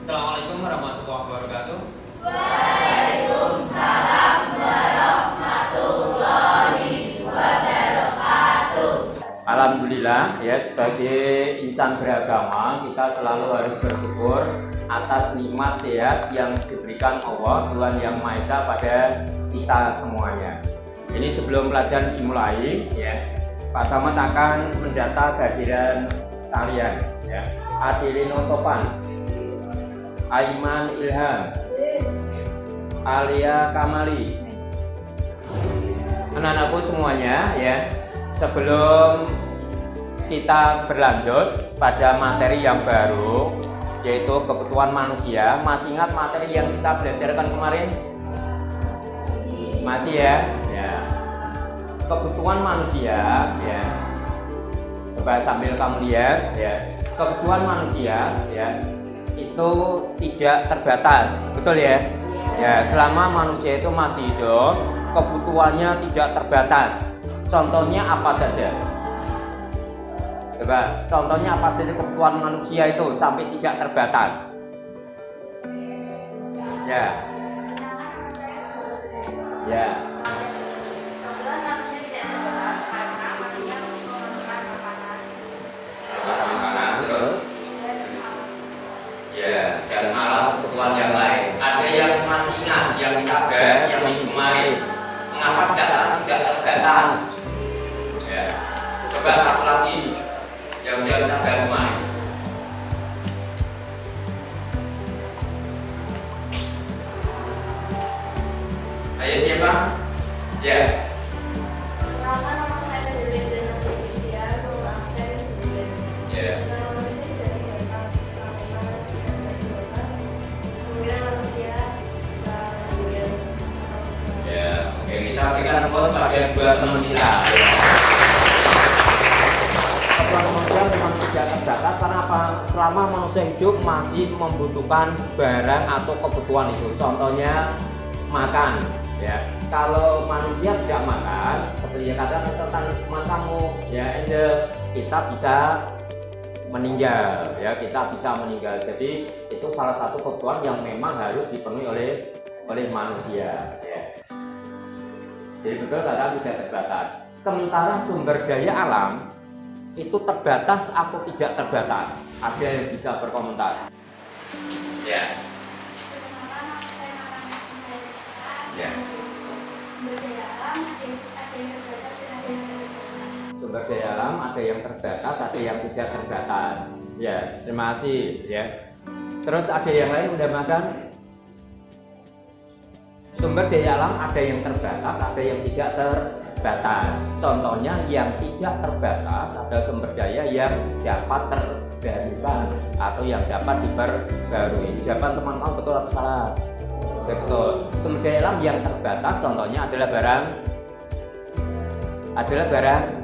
Assalamualaikum warahmatullahi wabarakatuh. Waalaikumsalam warahmatullahi wabarakatuh. Alhamdulillah ya, sebagai insan beragama kita selalu harus bersyukur atas nikmat sehat yang diberikan Allah Tuhan Yang Maha Esa pada kita semuanya. Ini sebelum pelajaran dimulai ya, Pak Samad akan mendata kehadiran kalian ya. Adilino Topan, Aiman Ilham, Alia Kamali, anak-anakku semuanya ya. Sebelum kita berlanjut pada materi yang baru, yaitu kebutuhan manusia, masih ingat materi yang kita belajarkan kemarin? Masih ya? Ya. Kebutuhan manusia ya. Coba sambil kamu lihat ya. Kebutuhan manusia ya itu tidak terbatas, betul ya? Ya, selama manusia itu masih hidup, kebutuhannya tidak terbatas. Contohnya apa saja? Coba, contohnya apa saja kebutuhan manusia itu sampai tidak terbatas? Ya. Ya. Kebutuhan manusia tidak terbatas karena manusia memerlukan makanan. Makanan terus? Ya, dan malah kebutuhan yang lain. Ada yang masih ingat yang kita bahas yang minggu kemarin. Mengapa tidak terbatas? Ya. Coba satu lagi yang kita bahas kemarin. Ayo siapa? Ya. Kenapa nama saya Adeline dan nama Isia? Nama saya Adeline. Ya. Nama manusia tidak terbatas karena tidak terbatas. Kemudian manusia bisa kemudian. Ya, oke, kita berikan tepuk pada dua teman kita. Kebutuhan manusia memang tidak terbatas karena apa? Selama manusia hidup masih membutuhkan barang atau kebutuhan itu. Contohnya makan. Ya, kalau manusia tidak makan, seperti yang kata tentang matamu, ya, kita bisa meninggal. Ya, kita bisa meninggal. Jadi itu salah satu kebutuhan yang memang harus dipenuhi oleh manusia. Ya. Jadi betul kata tidak terbatas. Sementara sumber daya alam itu terbatas atau tidak terbatas? Ada yang bisa berkomentar? Ya. Ya. Sumber daya alam ada yang terbatas, ada yang tidak terbatas. Ya, terima kasih ya. Terus ada yang lain udah makan? Sumber daya alam ada yang terbatas, ada yang tidak terbatas. Contohnya yang tidak terbatas ada sumber daya yang dapat terbarukan atau yang dapat diperbarui. Jawaban teman-teman betul atau salah? Betul. Sumber daya alam yang terbatas contohnya adalah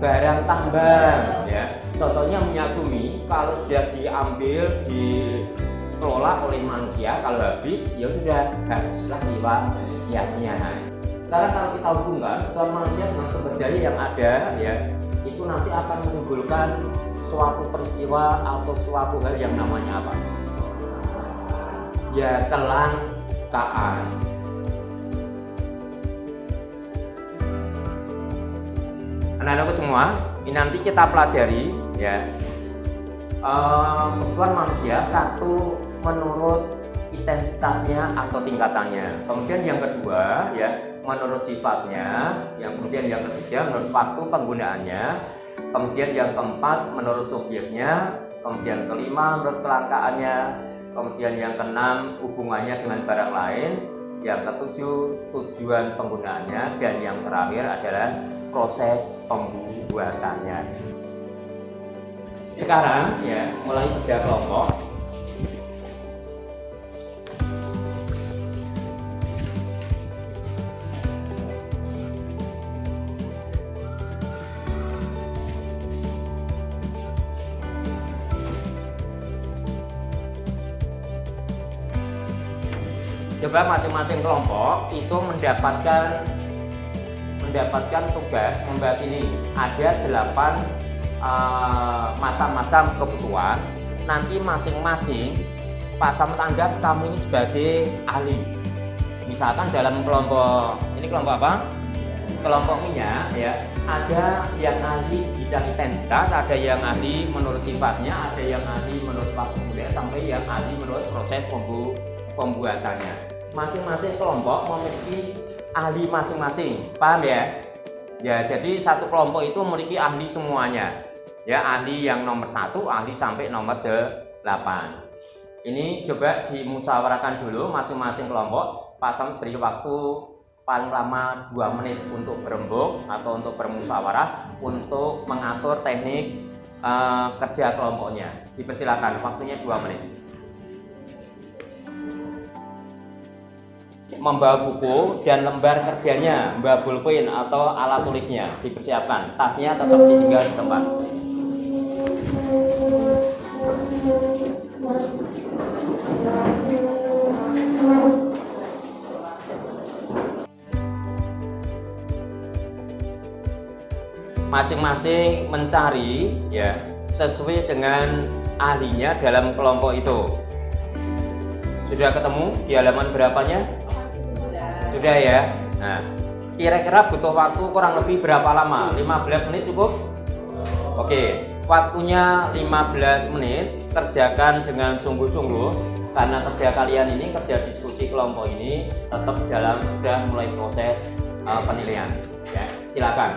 barang tambang ya. Contohnya minyak bumi kalau sudah diambil dikelola oleh manusia, kalau habis ya sudah habislah riwayatnya. Sekarang kalau kita hubungkan kebutuhan manusia dengan sumber daya yang ada ya, itu nanti akan menimbulkan suatu peristiwa atau suatu hal yang namanya apa? Ya, kelangkaan. Anak-anakku semua, ini nanti kita pelajari ya. Kebutuhan manusia satu menurut intensitasnya atau tingkatannya. Kemudian yang kedua ya menurut sifatnya. Yang kemudian yang ketiga menurut waktu penggunaannya. Kemudian yang keempat menurut subjeknya. Kemudian kelima menurut kelangkaannya. Kemudian yang keenam hubungannya dengan barang lain. Yang ketujuh tujuan penggunaannya, dan yang terakhir adalah proses pembuatannya. Sekarang ya mulai kerja kelompok. Coba masing-masing kelompok itu mendapatkan tugas membahas ini. Ada 8 macam-macam kebutuhan. Nanti masing-masing Pak Samad anggap kamu ini sebagai ahli. Misalkan dalam kelompok ini kelompok apa? Kelompok minyak ya. Ada yang ahli bidang intensitas, ada yang ahli menurut sifatnya, ada yang ahli menurut waktu kemudian, sampai yang ahli menurut proses pembuatannya. Masing-masing kelompok memiliki ahli masing-masing, paham ya? Ya, jadi satu kelompok itu memiliki ahli semuanya. Ya, ahli yang nomor 1, ahli sampai nomor 8. Ini coba dimusyawarahkan dulu masing-masing kelompok. Pak Samad beri waktu paling lama 2 menit untuk berembuk atau untuk bermusyawarah untuk mengatur teknik kerja kelompoknya. Dipersilakan, waktunya 2 menit. Membawa buku dan lembar kerjanya, membawa pulpen atau alat tulisnya dipersiapkan. Tasnya tetap ditinggal di tempat. Masing-masing mencari ya sesuai dengan ahlinya dalam kelompok itu. Sudah ketemu di halaman berapanya? Sudah ya. Nah, kira-kira butuh waktu kurang lebih berapa lama? 15 menit cukup? Oke, waktunya 15 menit. Kerjakan dengan sungguh-sungguh karena kerja kalian ini, kerja diskusi kelompok ini tetap dalam sudah mulai proses penilaian. Ya, silakan.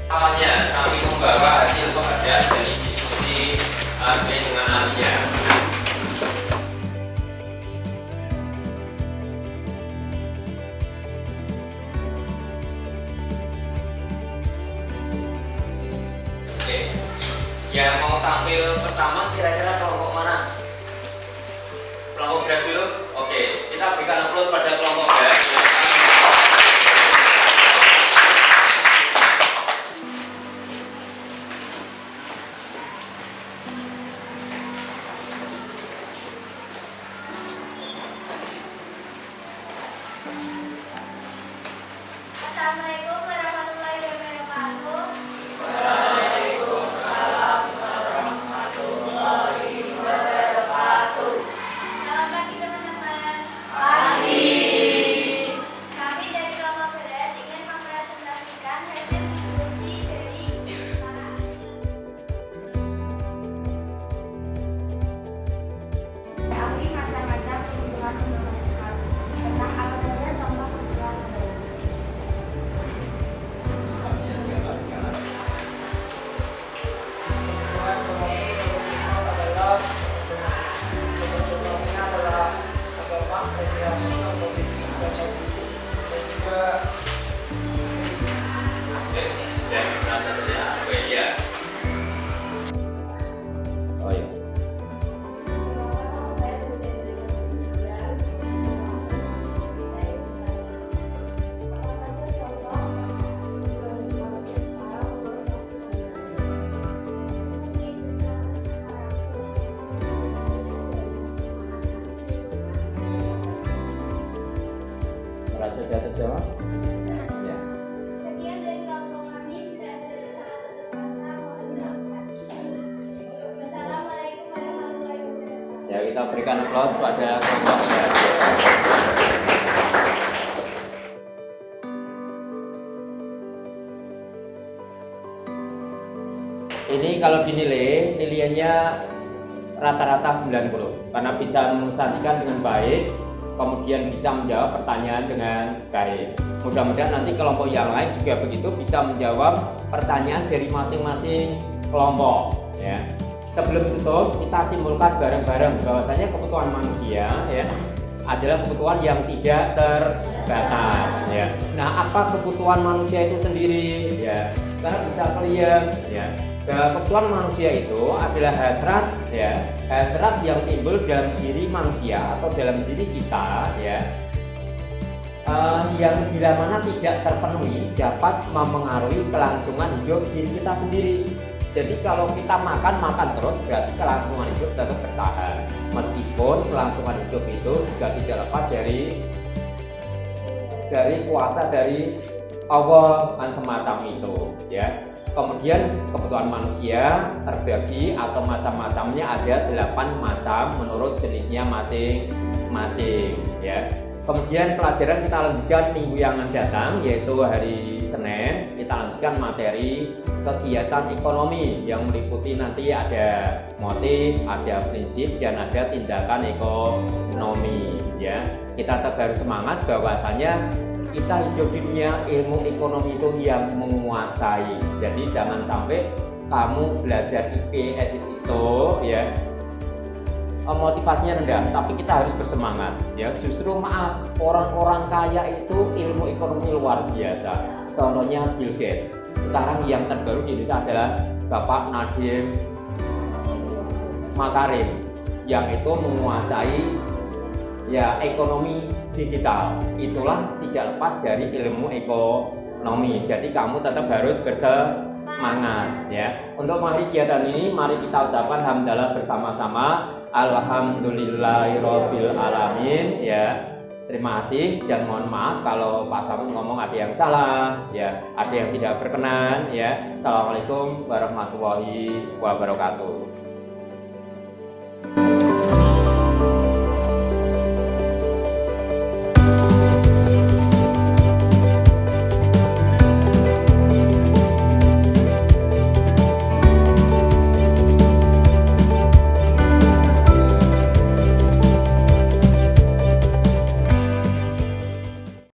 Awalnya kami membawa hasil pekerjaan dari diskusi sesuai dengan ahlinya. Oke, yang mau tampil pertama kira-kira kelompok mana? Kelompok beras dulu? Oke, kita berikan aplaus pada kelompok beras. Assalamualaikum warahmatullahi wabarakatuh. Waalaikumsalam warahmatullahi wabarakatuh. Selamat pagi teman-teman. Pagi. kita berikan aplaus pada kelompoknya. Ini kalau dinilai, nilainya rata-rata 90 karena bisa mengusahakan dengan baik, kemudian bisa menjawab pertanyaan dengan baik. Mudah-mudahan nanti kelompok yang lain juga begitu, bisa menjawab pertanyaan dari masing-masing kelompok ya. Sebelum itu kita simpulkan bareng-bareng bahwasanya kebutuhan manusia ya adalah kebutuhan yang tidak terbatas ya. Nah, apa kebutuhan manusia itu sendiri ya? Karena bisa kalian ya. Nah, kebutuhan manusia itu adalah hasrat ya, hasrat yang timbul dalam diri manusia atau dalam diri kita ya, yang bila mana tidak terpenuhi dapat mempengaruhi kelangsungan hidup diri kita sendiri. Jadi kalau kita makan terus berarti kelangsungan hidup tetap bertahan, meskipun kelangsungan hidup itu juga tidak lepas dari kuasa dari Allah dan semacam itu ya. Kemudian kebutuhan manusia terbagi atau macam-macamnya ada 8 macam menurut jenisnya masing-masing ya. Kemudian pelajaran kita lanjutkan minggu yang akan datang, yaitu hari Senin. Kita lanjutkan materi kegiatan ekonomi yang meliputi nanti ada motif, ada prinsip, dan ada tindakan ekonomi ya. Kita tetap harus semangat bahwasanya kita hidup di dunia ilmu ekonomi itu yang menguasai. Jadi jangan sampai kamu belajar IPS itu ya motivasinya rendah, tapi kita harus bersemangat ya. Justru maaf, orang-orang kaya itu ilmu ekonomi luar biasa. Contohnya Bill Gates. Sekarang yang terbaru di Indonesia adalah Bapak Nadiem Makarim yang itu menguasai ya ekonomi digital. Itulah tidak lepas dari ilmu ekonomi. Jadi kamu tetap harus bersemangat ya. Untuk kegiatan ini mari kita ucapkan hamdalah bersama-sama. Alhamdulillahirabbil alamin ya. Terima kasih dan mohon maaf kalau Pak Samun ngomong ada yang salah ya, ada yang tidak berkenan ya. Assalamualaikum warahmatullahi wabarakatuh.